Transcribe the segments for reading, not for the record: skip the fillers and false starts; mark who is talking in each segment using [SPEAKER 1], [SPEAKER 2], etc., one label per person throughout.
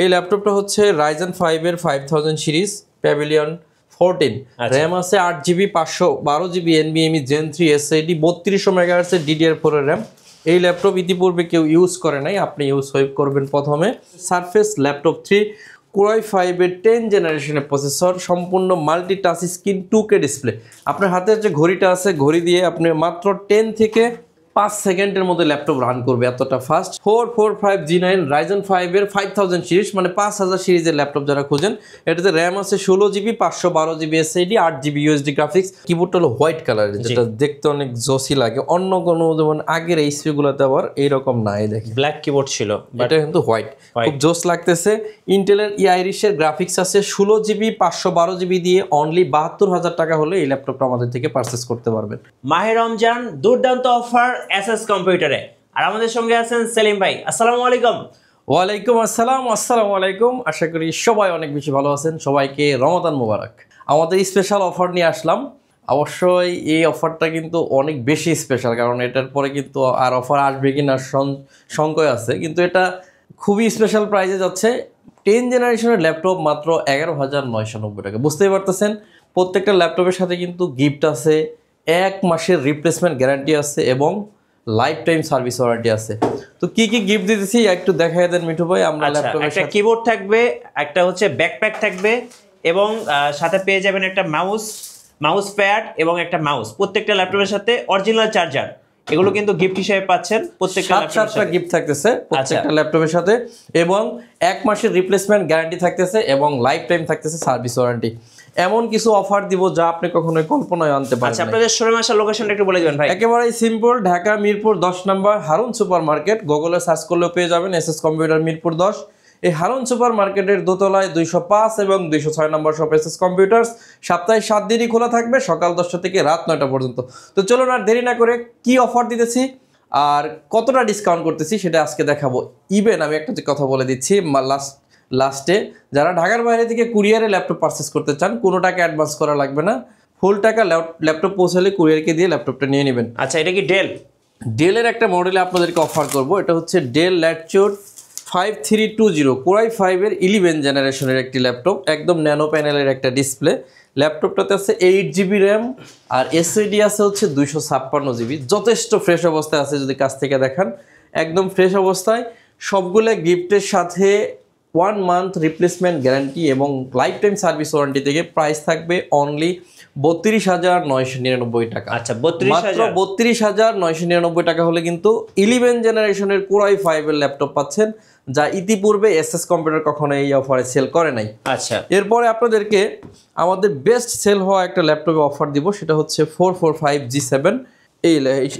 [SPEAKER 1] এই ল্যাপটপটা হচ্ছে Ryzen 5 এর 5000 সিরিজ প্যাভিলিয়ন 14 র্যাম আছে 8GB 512GB NVMe Gen 3 SSD 3200 MHz এর DDR4 এর র্যাম। এই ল্যাপটপ ইতিপূর্বে কেউ ইউজ করে নাই, আপনি ইউজ করবেন প্রথমে। সারফেস ল্যাপটপ 3 Core i5 এর 10 জেনারেশনের প্রসেসর, সম্পূর্ণ multi touch screen 2K display. আপনার হাতের যে ঘড়িটা আছে, ঘড়ি দিয়ে আপনি মাত্র 10 থেকে 5 সেকেন্ডের মধ্যে ল্যাপটপ রান করবে, এতটা ফাস্ট। 445G9 Ryzen 5 এর 5000 সিরিজ, মানে 5000 সিরিজের ল্যাপটপ যারা খুঁজেন। এটাতে র্যাম আছে 16GB 512GB SSD 8GB USD graphics. কিবোর্ডটা হলো হোয়াইট কালারের, যেটা দেখতে অনেক জসি লাগে। অন্য কোনো যেমন আগের এইচপি গুলোতে আবার এইরকম নাই, দেখি
[SPEAKER 2] ব্ল্যাক কিবোর্ড ছিল,
[SPEAKER 1] এটা কিন্তু হোয়াইট, খুব জোস লাগতেছে। ইন্টেলের আইরিশের গ্রাফিক্স আছে 16GB 512GB দিয়ে অনলি 72000 টাকা হলে এই ল্যাপটপটা আমাদের থেকে পারচেস করতে পারবেন।
[SPEAKER 2] মাহে রমজান দুর্দান্ত অফার এসএস কম্পিউটারে, আর আমাদের সঙ্গে আছেন সেলিম ভাই। আসসালামু আলাইকুম।
[SPEAKER 1] ওয়ালাইকুম আসসালাম। আসসালামু আলাইকুম। আশা করি সবাই অনেক বেশি ভালো আছেন। সবাইকে রমাদান মোবারক। আমাদের স্পেশাল অফার নিয়ে আসলাম। অবশ্যই এই অফারটা কিন্তু অনেক বেশি স্পেশাল, কারণ এটার পরে কিন্তু আর অফার আসবে কি না সংশয় আছে, কিন্তু এটা খুবই স্পেশাল প্রাইসে যাচ্ছে। 10 জেনারেশনের ল্যাপটপ মাত্র 11,990 টাকা। বুঝতেই পারতেছেন, প্রত্যেকটা ল্যাপটপের সাথে কিন্তু গিফট আছে, 1 মাসের রিপ্লেসমেন্ট গ্যারান্টি আছে এবং লাইফ টাইম সার্ভিস ওয়ারেন্টি আছে। তো কি কি গিফট দিতেছি একটু দেখাই দেন মিঠু ভাই। আমরা ল্যাপটপের
[SPEAKER 2] একটা কিবোর্ড থাকবে, একটা হচ্ছে ব্যাকপ্যাক থাকবে, এবং সাথে পেয়ে যাবেন একটা মাউস প্যাড এবং একটা মাউস। প্রত্যেকটা ল্যাপটপের সাথে অরিজিনাল চার্জার, এগুলো কিন্তু গিফট হিসেবে পাচ্ছেন। প্রত্যেকটা
[SPEAKER 1] গিফট থাকতেছে প্রত্যেকটা ল্যাপটপের সাথে, এবং 1 মাসের রিপ্লেসমেন্ট গ্যারান্টি থাকতেছে এবং লাইফ টাইম থাকতেছে সার্ভিস ওয়ারেন্টি। এমন কিছু অফার দিব যা আপনি কখনোই কল্পনায় আনতে পারবেন না।
[SPEAKER 2] আচ্ছা, আপনাদের শোরুম আসার লোকেশনটা একটু বলে দিবেন ভাই।
[SPEAKER 1] একেবারে সিম্পল, ঢাকা মিরপুর 10 নম্বর হারুন সুপার মার্কেট। গুগলে সার্চ করলেও পেয়ে যাবেন এসএস কম্পিউটার মিরপুর 10। এই হারুন সুপার মার্কেটের দোতলায় 205 এবং 206 নম্বর শপ এসএস কম্পিউটার্স। সপ্তাহে 7 দিনই খোলা থাকবে, সকাল 10টা থেকে রাত 9টা পর্যন্ত। তো চলুন আর দেরি না করে কি অফার দিতেছি আর কতটা ডিসকাউন্ট করতেছি সেটা আজকে দেখাবো। ইভেন আমি একটা কথা বলে দিচ্ছি লাস্টে, যারা ঢাকার বাইরে থেকে কুরিয়ারে ল্যাপটপ পারচেস করতে চান, কোনো টাকা অ্যাডভান্স করা লাগবে না। ফুল টাকা ল্যাপটপ পৌঁছালে কুরিয়ারকে দিয়ে ল্যাপটপটা নিয়ে নেবেন।
[SPEAKER 2] আচ্ছা, এটা কি
[SPEAKER 1] ডেলের একটা মডেলে আপনাদেরকে অফার করব। এটা হচ্ছে ডেল ল্যাটিটিউড 5320 Core i5 এর 11 জেনারেশনের একটি ল্যাপটপ, একদম ন্যানো প্যানেলের একটা ডিসপ্লে। ল্যাপটপটাতে আছে 8GB র্যাম আর এসএসডি আছে হচ্ছে 256GB। যথেষ্ট ফ্রেশ অবস্থায় আছে, যদি কাছ থেকে দেখান একদম ফ্রেশ অবস্থায়। সবগুলো গিফটের সাথে 1 মান্থ রিপ্লেসমেন্ট গ্যারান্টি এবং লাইফ টাইম সার্ভিস ওয়ারেন্টি থেকে প্রাইস থাকবে অনলি 32,999 টাকা।
[SPEAKER 2] আচ্ছা,
[SPEAKER 1] মাত্র 32,999 টাকা হলে কিন্তু 11 জেনারেশনের Core i5 এর ল্যাপটপ পাচ্ছেন, যা ইতিপূর্বে এসএস কম্পিউটার কখনো এই অফারে সেল করে নাই।
[SPEAKER 2] আচ্ছা,
[SPEAKER 1] এরপরে আপনাদেরকে আমাদের বেস্ট সেল হওয়া একটা ল্যাপটপে অফার দিব, সেটা হচ্ছে 445G7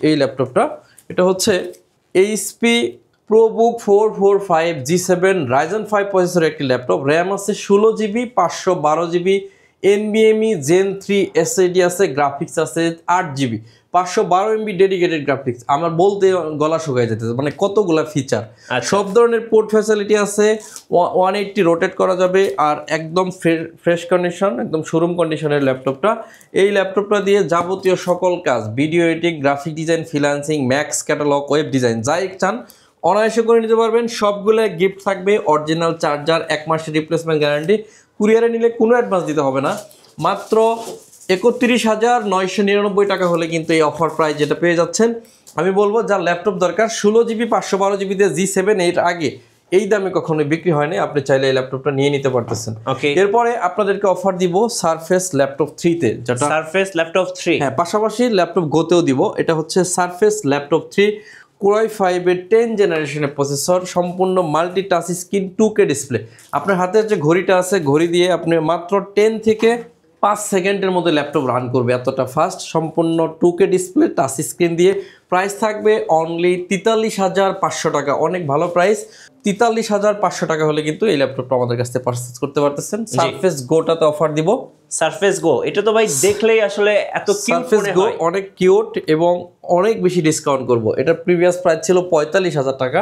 [SPEAKER 1] এই ল্যাপটপটা। এটা হচ্ছে এইচপি ProBook 445G7 Ryzen 5 প্রসেসরের একটি ল্যাপটপ। র্যাম আছে 16GB 512GB NVMe Gen 3 SSD আছে, গ্রাফিক্স আছে 8GB 512MB ডেডিকেটেড গ্রাফিক্স। আমার বলতে গলা শুকায় যেতেছে, মানে কতগুলা ফিচার। সব ধরনের পোর্ট ফ্যাসিলিটি আছে, 180 রোটেট করা যাবে, আর একদম ফ্রেশ কন্ডিশন, একদম শোরুম কন্ডিশনের ল্যাপটপটা। এই ল্যাপটপটা দিয়ে যাবতীয় সকল কাজ, video editing, graphic design, freelancing, max catalogue, web design, যাই চান অনায়াসে করে নিতে পারবেন। সবগুলো গিফট থাকবে, অরিজিনাল চার্জার, 1 মাসের রিপ্লেসমেন্ট গ্যারান্টি। কুরিয়ারে নিলে কোনো অ্যাডভান্স দিতে হবে না। মাত্র 31,999 টাকা হলে কিন্তু এই অফার প্রাইস যেটা পেয়ে যাচ্ছেন। আমি বলবো যার ল্যাপটপ দরকার 16GB 512GB দিয়ে G7 এর আগে এই দামে কখনোই বিক্রি হয়নি, আপনি চাইলে এই ল্যাপটপটা নিয়ে নিতে পারতেছেন। এরপরে আপনাদেরকে অফার দিব সারফেস ল্যাপটপ 3 তে, যেটা
[SPEAKER 2] সারফেস ল্যাপটপ 3,
[SPEAKER 1] হ্যাঁ, পাশাপাশি ল্যাপটপ গোতেও দিব। এটা হচ্ছে সারফেস ল্যাপটপ 3 Core i5 এর 10 জেনারেশনের প্রসেসর, সম্পূর্ণ multi touch screen 2K display. আপনার হাতের যে ঘড়িটা আছে, ঘড়ি দিয়ে আপনি মাত্র 10 থেকে 5 সেকেন্ডের মধ্যে ল্যাপটপ রান করবে, এতটা ফাস্ট। সম্পূর্ণ 2K ডিসপ্লে, টাচ স্ক্রিন দিয়ে। প্রাইস থাকবে অনলি 43,500 টাকা। অনেক ভালো প্রাইস। 43,500 টাকা হলে কিন্তু এই ল্যাপটপটা আমাদের কাছ থেকে পারচেজ করতে পারতেছেন। সারফেস গোটাতে অফার দিব।
[SPEAKER 2] সারফেস গো, এটা তো ভাই দেখলেই আসলে এত কিউট মনে হয়,
[SPEAKER 1] অনেক কিউট এবং অনেক বেশি ডিসকাউন্ট করব। এটা প্রিভিয়াস প্রাইস ছিল 45,000 টাকা,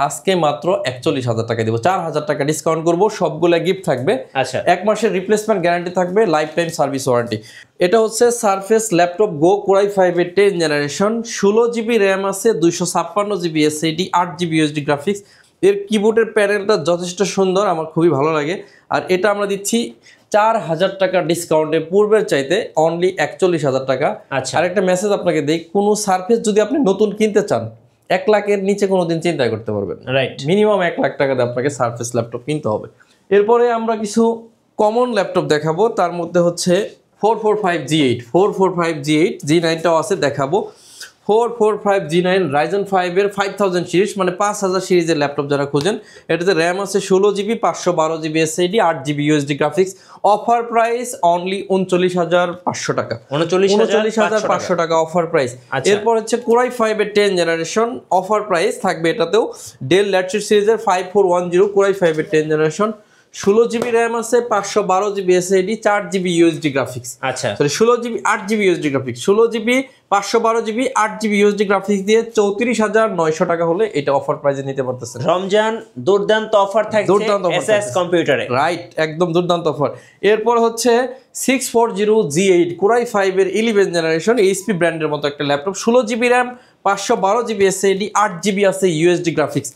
[SPEAKER 1] আজকে মাত্র 41,000 টাকা দিব। 4,000 টাকা ডিসকাউন্ট করব। সবগুলা গিফট থাকবে।
[SPEAKER 2] আচ্ছা,
[SPEAKER 1] 1 মাসের রিপ্লেসমেন্ট গ্যারান্টি থাকবে, লাইফ টাইম সার্ভিস ওয়ারেন্টি। এটা হচ্ছে সারফেস ল্যাপটপ গো Core i5 এর 10 জেনারেশন। 16GB র্যাম আছে, 256GB SSD, 8GB USD graphics. এর কিবোর্ডের প্যানেলটা যথেষ্ট সুন্দর, আমার খুবই ভালো লাগে। আর এটা আমরা দিচ্ছি 4000 টাকা ডিসকাউন্টে, পূর্বের চাইতে অনলি 41,000 টাকা।
[SPEAKER 2] আচ্ছা।
[SPEAKER 1] আর একটা মেসেজ আপনাকে দেই, কোনো সার্ফেস যদি আপনি নতুন কিনতে চান 1 লাখের নিচে কোনোদিন চিন্তা করতে পারবেন না।
[SPEAKER 2] রাইট।
[SPEAKER 1] মিনিমাম 1 লাখ টাকা দিয়ে আপনাকে সার্ফেস ল্যাপটপ কিনতে হবে। এরপরে আমরা কিছু কমন ল্যাপটপ দেখাবো, তার মধ্যে হচ্ছে 445G8, 445G8, G9টাও আছে দেখাবো। 445G9 Ryzen 5 এর 5000 সিরিজ, মানে 5000 সিরিজের ল্যাপটপ যারা খুঁজেন, এটাতে র্যাম আছে 16GB, 512GB SSD, 8GB USD graphics. Offer price only 39,500 টাকা, 39,500 টাকা অফার প্রাইস। এরপর হচ্ছে Core i5 এর 10 জেনারেশন, অফার প্রাইস থাকবে এটাতেও। ডেল ল্যাটিটিউড সিরিজের 5410 Core i5 এর 10 জেনারেশন, 16GB র্যাম আছে, 512GB SSD, 4GB USD graphics.
[SPEAKER 2] আচ্ছা,
[SPEAKER 1] sorry 16GB 8GB USD graphics, 16GB 512GB 8GB USD graphics দিয়ে 34,900 টাকা হলে এটা অফার প্রাইসে নিতে পারতেছেন।
[SPEAKER 2] রমজান দুর্দান্ত অফার থাকছে এসএস কম্পিউটারে,
[SPEAKER 1] রাইট, একদম দুর্দান্ত অফার। এরপর হচ্ছে 640G8 Core i5 এর 11 জেনারেশন, এইচপি ব্র্যান্ডের মতো একটা laptop, 16GB RAM, 512GB SSD, 8GB আছে USD গ্রাফিক্স।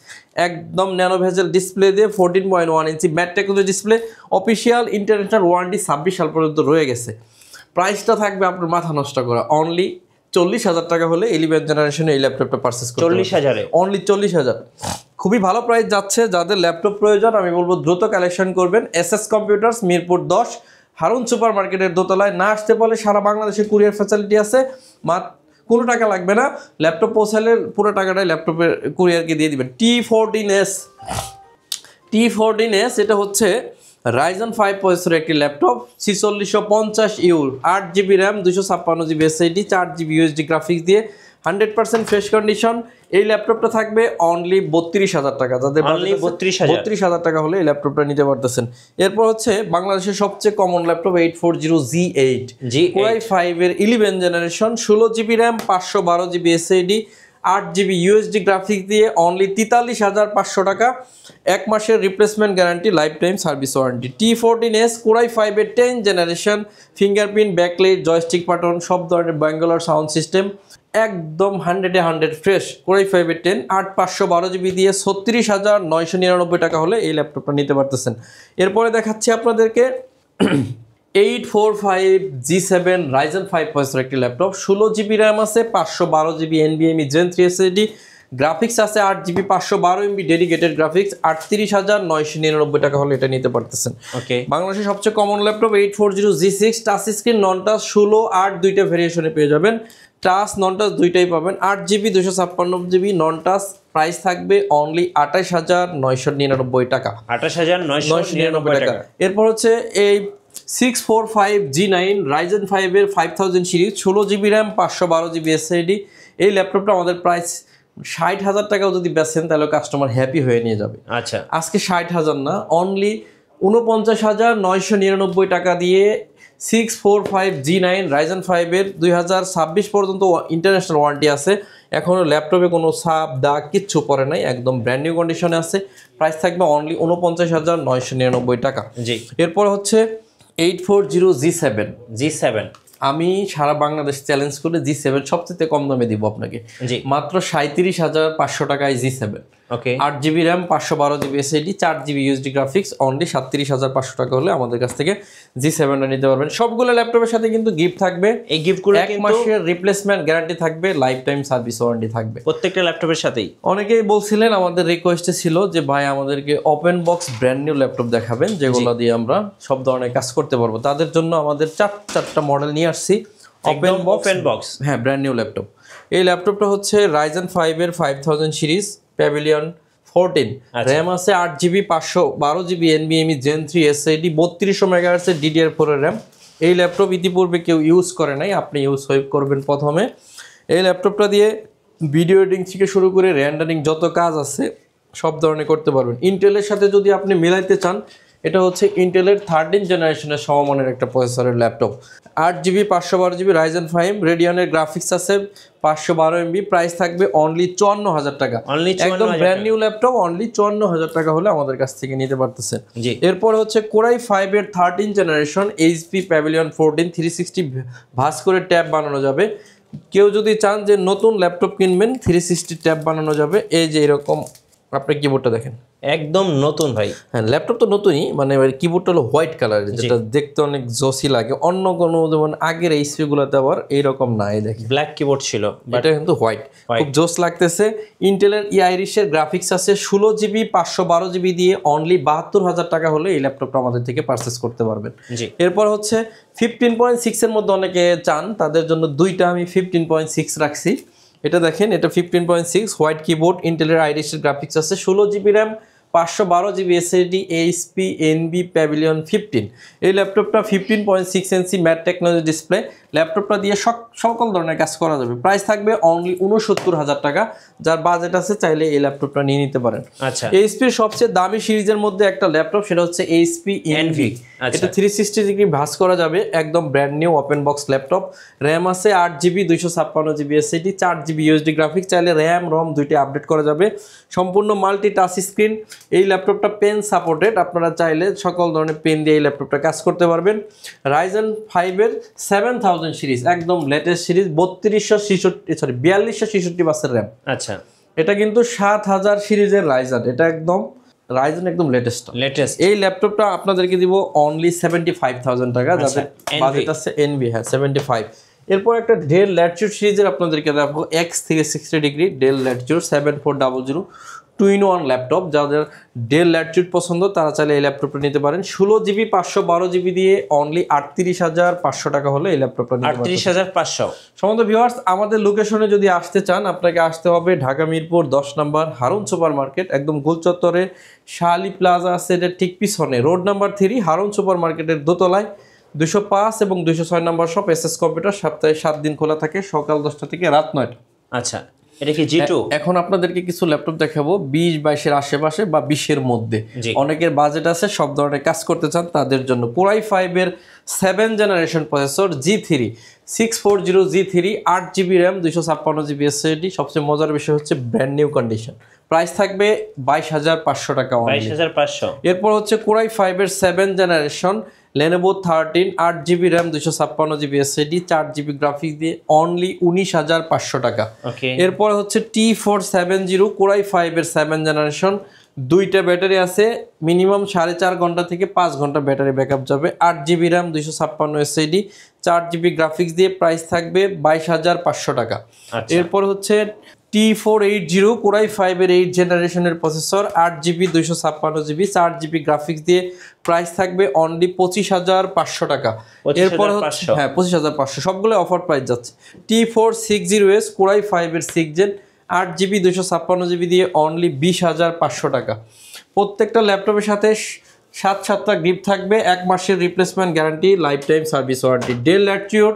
[SPEAKER 1] একদম ন্যানো ভেজেল ডিসপ্লে দিয়ে 14.1 ইঞ্চি mat technology display. Official international warranty 26 সাল পর্যন্ত রয়ে গেছে। প্রাইসটা থাকবে আপনার মাথা নষ্ট করা, অনলি 40,000 টাকা হলে 11 জেনারেশনে এই ল্যাপটপটা পারচেস করতে পারবেন।
[SPEAKER 2] 40,000-এ
[SPEAKER 1] অনলি 40,000, খুবই ভালো প্রাইস যাচ্ছে। যাদের ল্যাপটপ প্রয়োজন আমি বলবো দ্রুত কালেকশন করবেন। SS computers, Mirpur 10, Harun super মার্কেটের দোতলায়। না আসতে পারলে সারা বাংলাদেশে কুরিয়ার ফ্যাসিলিটি আছে, কোনো টাকা লাগবে না। ল্যাপটপ পৌঁছালে পুরো টাকাটাই ল্যাপটপের কুরিয়ারকে দিয়ে দিবেন। T14S এটা হচ্ছে Ryzen 5 প্রসেসরের একটি laptop, 4650U, 8GB RAM, 256GB SSD, 4GB USD graphics দিয়ে 100% ফ্রেশ কন্ডিশন। এই ল্যাপটপটা থাকবে অনলি 32,000 টাকা। যাদের 32,000 টাকা হলে এই ল্যাপটপটা নিতে পারতেছেন। এরপর হচ্ছে বাংলাদেশের সবচেয়ে common laptop 840G8 Core i5 এর 11 generation, 16GB RAM, 512GB SSD, 8GB USD graphics দিয়ে অনলি 43,500 টাকা। 1 মাসের replacement guarantee, life time service warranty. T14S Core i5 এর 10 generation, fingerprint, backlight, joystick button, সব ধরনের ব্যাঙ্গালোর সাউন্ড সিস্টেম, একদম 100-এ 100 ফ্রেশ। Core i5 এর 10, 512GB দিয়ে 36,999 টাকা হলে এই ল্যাপটপটা নিতে পারতেছেন। এরপরে দেখাচ্ছি আপনাদেরকে 845G7 Ryzen 5 প্রসেসর একটি ল্যাপটপ, 16GB র্যাম আছে, 512GB NVMe Gen 3 SSD, graphics আছে 8GB, 512MB ডেডিকেটেড গ্রাফিক্স। 38,999 টাকা হলে এটা নিতে পারতেছেন।
[SPEAKER 2] ওকে,
[SPEAKER 1] বাংলাদেশের সবচেয়ে common laptop 840G6 touch screen, নন টাচ, 16, 8 দুইটা ভেরিয়েশনে পেয়ে যাবেন। টাচ নন টাচ দুইটাই পাবেন। 8GB 256GB নন টাচ, প্রাইস থাকবে অনলি 28,999 টাকা।
[SPEAKER 2] 28,999 টাকা।
[SPEAKER 1] এরপর হচ্ছে এই 645G9 Ryzen 5 এর 5000 series, 16GB RAM, 512GB SSD। এই ল্যাপটপটা আমাদের প্রাইস 60,000 টাকাও যদি বেচেন তাহলে কাস্টমার হ্যাপি হয়ে নিয়ে যাবে।
[SPEAKER 2] আচ্ছা,
[SPEAKER 1] আজকে 60,000 না, অনলি 49,999 টাকা দিয়ে 645G9 Ryzen 5 এর 2026 পর্যন্ত ইন্টারন্যাশনাল ওয়ারেন্টি আছে। এখনও ল্যাপটপে কোনো ছাপ দাগ কিচ্ছু পড়ে নাই, একদম ব্র্যান্ড নিউ কন্ডিশনে আছে। প্রাইস থাকবে অনলি 49,999 টাকা।
[SPEAKER 2] জি।
[SPEAKER 1] এরপর হচ্ছে 840G7। আমি সারা বাংলাদেশ চ্যালেঞ্জ করে G7 সবচেয়ে কম দামে দিব আপনাকে, মাত্র 37,500 টাকায় G7।
[SPEAKER 2] ওকে,
[SPEAKER 1] 8GB RAM, 512GB SSD, 4GB USD graphics, only 37,500 টাকা হলে আমাদের কাছ থেকে G7টা নিতে পারবেন। সবগুলো ল্যাপটপের সাথে কিন্তু গিফট থাকবে।
[SPEAKER 2] এই গিফটগুলো
[SPEAKER 1] 1 মাসের রিপ্লেসমেন্ট গ্যারান্টি থাকবে, লাইফ টাইম সার্ভিস ওয়ারেন্টি থাকবে
[SPEAKER 2] প্রত্যেকটা ল্যাপটপের সাথেই।
[SPEAKER 1] অনেকেই বলছিলেন, আমাদের রিকোয়েস্টে ছিল যে ভাই আমাদেরকে open box brand new laptop দেখাবেন যেগুলো দিয়ে আমরা সব ধরনের কাজ করতে পারবো। তাদের জন্য আমাদের চারটা মডেল নিয়ে আসছি ওপেন বক্স, হ্যাঁ, ব্র্যান্ড নিউ ল্যাপটপ। এই ল্যাপটপটা হচ্ছে Ryzen 5 এর 5000 সিরিজ, প্যাভিলিয়ন 14, র্যাম আছে 8GB, 512GB NVMe Gen 3 SSD, 3200 MHz DDR4 এর র্যাম। এই ল্যাপটপ ইতিপূর্বে কেউ ইউজ করে নাই, আপনি ইউজ করবেন প্রথমে। এই ল্যাপটপটা দিয়ে ভিডিও এডিটিং থেকে শুরু করে রেন্ডারিং যত কাজ আছে সব ধরনের করতে পারবেন। ইন্টেলের সাথে যদি আপনি মিলাইতে চান, এটা হচ্ছে ইন্টেলের 13 জেনারেশনের সমমানের একটা প্রসেসরের laptop. 8GB, 512GB Ryzen 5, রেডিয়নের graphics আছে, 512MB, প্রাইস থাকবে অনলি 54,000 টাকা। একদম ব্র্যান্ড নিউ ল্যাপটপ, অনলি 54,000 টাকা হলে আমাদের কাছ থেকে নিতে পারতেছেন। এরপর হচ্ছে Core i5 এর 13 জেনারেশন, HP প্যাভিলিয়ন 14, 360 ভাঁজ করে ট্যাব বানানো যাবে। কেউ যদি চান যে নতুন ল্যাপটপ কিনবেন 360 ট্যাব বানানো যাবে, এই যে এরকম আপনার কিবোর্ডটা দেখেন,
[SPEAKER 2] একদম নতুন ভাই।
[SPEAKER 1] হ্যাঁ ল্যাপটপ তো নতুনই, মানে কিবোর্ডটা হলো হোয়াইট কালারের, যেটা দেখতে অনেক জসি লাগে। অন্য কোনো যেমন আগের এইচপি গুলোতে আবার এইরকম না, এই দেখেন
[SPEAKER 2] ব্ল্যাক কিবোর্ড ছিল,
[SPEAKER 1] এটা কিন্তু হোয়াইট, খুব জোস লাগতেছে। ইন্টেলের আইরিশের গ্রাফিক্স আছে 16 GB 512 GB দিয়ে অনলি 72,000 টাকা হলে এই ল্যাপটপটা আমাদের থেকে পারচেস করতে পারবেন। এরপর হচ্ছে 15.6 এর মধ্যে অনেকে চান, তাদের জন্য দুইটা আমি 15.6 রাখছি। এটা দেখেন, এটা 15.6 হোয়াইট কিবোর্ড, ইন্টেলের আইরিশের গ্রাফিক্স আছে, 16 GB RAM, 512 GB SSD, HP NB pavilion 15। এই ল্যাপটপটা 15.6 ইঞ্চি ম্যাট টেকনোলজি ডিসপ্লে, ল্যাপটপটা দিয়ে সকল ধরনের কাজ করা যাবে। প্রাইস থাকবে অনলি 69,000 টাকা। যার বাজেট আছে চাইলে এই ল্যাপটপটা নিয়ে নিতে পারেন।
[SPEAKER 2] আচ্ছা,
[SPEAKER 1] এইচপির সবচেয়ে দামি সিরিজের মধ্যে একটা ল্যাপটপ, সেটা হচ্ছে এইচপি এনভি। এটা 360 ডিগ্রি ভাঁজ করা যাবে, একদম brand new open box laptop. RAM আছে 8 GB 256 GB SSD, 4 GB USD graphics, চাইলে র্যাম রম দুইটা আপডেট করা যাবে। সম্পূর্ণ মাল্টি টাচ স্ক্রিন। এই ল্যাপটপটা পেন সাপোর্টেড, আপনারা চাইলে সকল ধরনের পেন দিয়ে এই ল্যাপটপটা কাজ করতে পারবেন। রাইজেন 5 এর 7000 সিরিজ, একদম লেটেস্ট সিরিজ, 4266 বাসের র্যাম।
[SPEAKER 2] আচ্ছা,
[SPEAKER 1] এটা কিন্তু 7000 সিরিজের রাইজেন, এটা একদম রাইজেন একদম লেটেস্ট। এই ল্যাপটপটা আপনাদেরকে দিব অনলি 75,000 টাকা, যাদের বাজেট আছে এনভি, হ্যাঁ 75। এরপর একটা ডেল ল্যাটিটিউড সিরিজের আপনাদেরকে দেখাবো X360 degree del Latitude 7400 2-in-1 laptop. যাদের ডেল ল্যাটিটিউড পছন্দ তারা চাইলে এই ল্যাপটপটা নিতে পারেন। 16 GB 512 GB দিয়ে অনলি 38,500 টাকা হলে এই ল্যাপটপটা নিতে পারেন।
[SPEAKER 2] 38,500।
[SPEAKER 1] সমস্ত ভিউয়ার্স, আমাদের লোকেশনে যদি আসতে চান আপনাকে আসতে হবে ঢাকা মিরপুর 10 নম্বর হারুন সুপার মার্কেট, একদম গোল চত্বরে শাহালি প্লাজা আছে, এটা ঠিক পিছনে রোড নাম্বার 3 হারুন সুপার মার্কেটের দোতলায় 205 এবং 206 নম্বর শপ এসএস কম্পিউটার। সপ্তাহে 7 দিন খোলা থাকে, সকাল 10টা থেকে রাত 9টা।
[SPEAKER 2] আচ্ছা, এটা কি G2?
[SPEAKER 1] এখন আপনাদেরকে কিছু ল্যাপটপ দেখাবো 20-22 এর আশেপাশে বা 20 এর মধ্যে। অনেকের বাজেট আছে, সব ধরনের কাজ করতে চান তাদের জন্য। Core i5 এর 7 generation processor G3 640 G3, 8 GB RAM, 256 GB SSD। সবচেয়ে মজার বিষয় হচ্ছে ব্র্যান্ড নিউ কন্ডিশন। প্রাইস থাকবে 22,500 টাকা।
[SPEAKER 2] 22,500।
[SPEAKER 1] এরপর হচ্ছে Core i5 এর 7 generation Lenovo 13, 8 GB RAM, 256 GB SSD, 4 GB graphics দিয়ে অনলি 19,500 টাকা। এরপর হচ্ছে T470 Core i5 এর 7 জেনারেশন, দুইটা ব্যাটারি আছে, মিনিমাম 4.5 ঘন্টা থেকে 5 ঘন্টা ব্যাটারি ব্যাকআপ যাবে, 8 GB RAM, 256 SSD, 4 GB graphics দিয়ে প্রাইস থাকবে 22,500 টাকা। এরপর হচ্ছে T480 Core i5 এর 8 জেনারেশনের processor, 8 GB 256 GB, 4 GB graphics দিয়ে প্রাইস থাকবে অনলি 25,500 টাকা। এরপর হচ্ছে 25,500, সবগুলো অফার প্রাইস যাচ্ছে। T460S Core i5 এর 6 জেন, 8 GB 256 GB দিয়ে অনলি 20,500 টাকা। প্রত্যেকটা ল্যাপটপের সাথে 7টা গিফট থাকবে, 1 মাসের replacement guarantee, life time service warranty. Del Latitude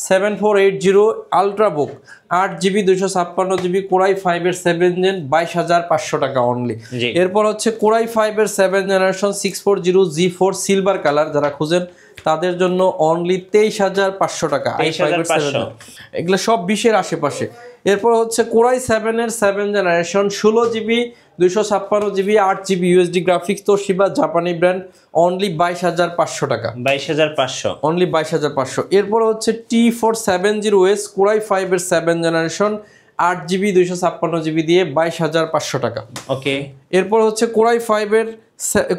[SPEAKER 1] 7480 ultrabook, 8 GB 256 GB Core i5 এর 7 জেন, 22,500 টাকা অনলি। এরপর হচ্ছে Core i5 এর 7 জেনারেশন 640 G4 সিলভার কালার, যারা খুঁজেন তাদের জন্য অনলি 23,500 টাকা। এগুলো সব 20 এর আশেপাশে। এরপর হচ্ছে Core i7 এর 7 generation 16 GB 256 GB 8 GB USD graphics, Toshiba জাপানি ব্র্যান্ড, অনলি 22,500 টাকা।
[SPEAKER 2] 22,500,
[SPEAKER 1] অনলি 22,500। এরপর হচ্ছে T470S Core i5 এর 7 জেনারেশন 8 GB 256 GB দিয়ে 22,500 টাকা।
[SPEAKER 2] ওকে।
[SPEAKER 1] এরপর হচ্ছে Core i5 এর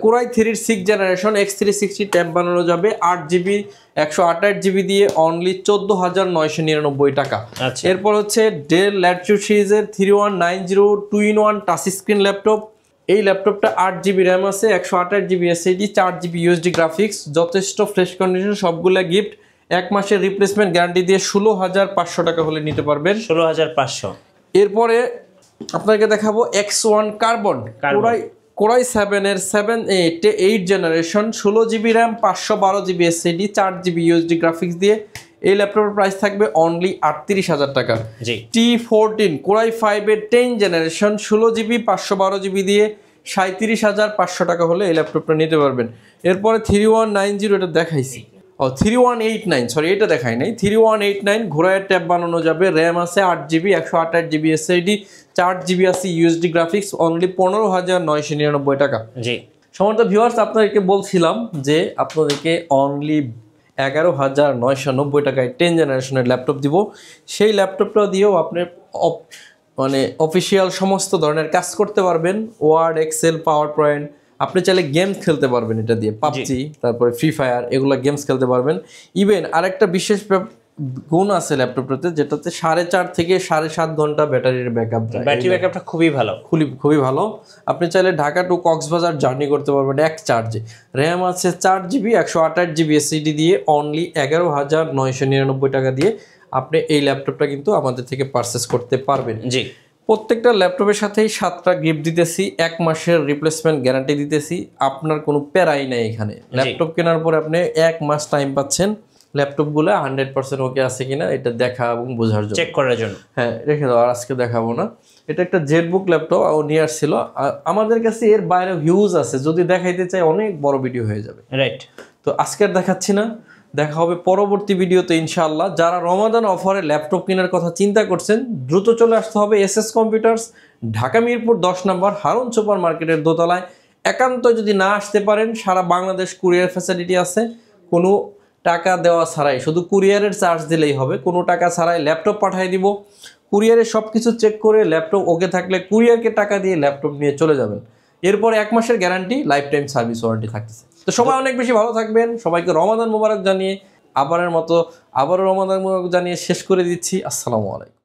[SPEAKER 1] Core i3 এর 6 জেনারেশন X360 ট্যাব বানানো যাবে, 8 GB 128 GB দিয়ে অনলি 14,999 টাকা। এরপর হচ্ছে ডেল ল্যাটিটিউড সিরিজের 3190 2-in-1 টাচ স্ক্রিন ল্যাপটপ। এই ল্যাপটপটা 8 GB র্যাম আছে, 128 GB SSD, 4 GB USD graphics, যথেষ্ট ফ্রেশ কন্ডিশন, সবগুলা গিফট, 1 মাসের রিপ্লেসমেন্ট গ্যারান্টি দিয়ে 16,500 টাকা হলে নিতে পারবেন।
[SPEAKER 2] 16,500।
[SPEAKER 1] এরপরে আপনাকে দেখাবো X1 কার্বন Core i7 এর 8 generation 16 GB RAM, 512 GB SSD, 4 GB USD graphics দিয়ে এই ল্যাপটপের প্রাইস থাকবে অনলি 38,000 টাকা। T14 Core i5 এর 10 জেনারেশন 16 GB 512 GB দিয়ে 37,500 টাকা হলে এই ল্যাপটপটা নিতে পারবেন। এরপরে 3190, এটা দেখাইছি, 3189, সরি এটা দেখাই নাই, 3189 ঘোড়ায় ট্যাব বানানো যাবে, র্যাম আছে 8 GB 128 GB SSD, 4 GB আছে ইউএসডি গ্রাফিক্স, অনলি 15,999 টাকা। সমস্ত ভিউয়ার্স, আপনাদেরকে বলছিলাম যে আপনাদেরকে অনলি 11,990 টাকায় 10 জেনারেশনের ল্যাপটপ দিব। সেই ল্যাপটপটা দিয়েও আপনি মানে অফিসিয়াল সমস্ত ধরনের কাজ করতে পারবেন, ওয়ার্ড, এক্সেল, পাওয়ার পয়েন্ট। আপনি চাইলে গেমস খেলতে পারবেন এটা দিয়ে, পাবজি, তারপরে ফ্রি ফায়ার, এগুলো গেমস খেলতে পারবেন। ইভেন আরেকটা বিশেষ গুণ আছে ল্যাপটপটাতে, যেটাতে 4.5 থেকে 7.5 ঘন্টা ব্যাটারির ব্যাকআপ যায়।
[SPEAKER 2] ব্যাটারি ব্যাকআপটা খুবই ভালো।
[SPEAKER 1] খুবই ভালো। আপনি চাইলে ঢাকা টু কক্সবাজার জার্নি করতে পারবেন এক চার্জে। র্যাম আছে 4GB, 128GB এসএসডি দিয়ে অনলি 11,999 টাকা দিয়ে আপনি এই ল্যাপটপটা কিন্তু আমাদের থেকে পারচেস করতে পারবেন।
[SPEAKER 2] জি,
[SPEAKER 1] প্রত্যেকটা ল্যাপটপের সাথেই 7টা গিফট দিতেছি, 1 মাসের রিপ্লেসমেন্ট গ্যারান্টি দিতেছি। আপনার কোনো প্যারাই নাই এখানে। ল্যাপটপ কেনার পরে আপনি 1 মাস টাইম পাচ্ছেন ল্যাপটপগুলো 100% ওকে আছে কিনা এটা দেখা এবং বোঝার জন্য,
[SPEAKER 2] চেক করার জন্য।
[SPEAKER 1] হ্যাঁ রেখে দাও, আর আজকে দেখাবো না। এটা একটা জেটবুক ল্যাপটপ, ও নিয়ে আসছিল। আমাদের কাছে এর বাইরে হিউজ আছে, যদি দেখাইতে চাই অনেক বড় ভিডিও হয়ে যাবে।
[SPEAKER 2] রাইট।
[SPEAKER 1] তো আজকে আর দেখাচ্ছি না, দেখা হবে পরবর্তী ভিডিওতে ইনশাআল্লাহ। যারা রমাদান অফারে ল্যাপটপ কেনার কথা চিন্তা করছেন, দ্রুত চলে আসতে হবে এসএস কম্পিউটার্স, ঢাকা মিরপুর 10 নম্বর হারুন সুপার মার্কেটের দোতলায়। একান্ত যদি না আসতে পারেন, সারা বাংলাদেশ কুরিয়ার ফ্যাসিলিটি আছে, কোনো টাকা দেওয়া ছাড়াই, শুধু কুরিয়ারের চার্জ দিলেই হবে, কোনো টাকা ছাড়াই ল্যাপটপ পাঠিয়ে দিব। কুরিয়ারে সব কিছু চেক করে ল্যাপটপ ওকে থাকলে কুরিয়ারকে টাকা দিয়ে ল্যাপটপ নিয়ে চলে যাবেন। এরপর 1 মাসের guarantee, life time service warranty থাকতেছে। তো সবাই অনেক বেশি ভালো থাকবেন। সবাইকে রমাদান মোবারক জানিয়ে আবারও রমাদান মোবারক জানিয়ে শেষ করে দিচ্ছি। আসসালামু আলাইকুম।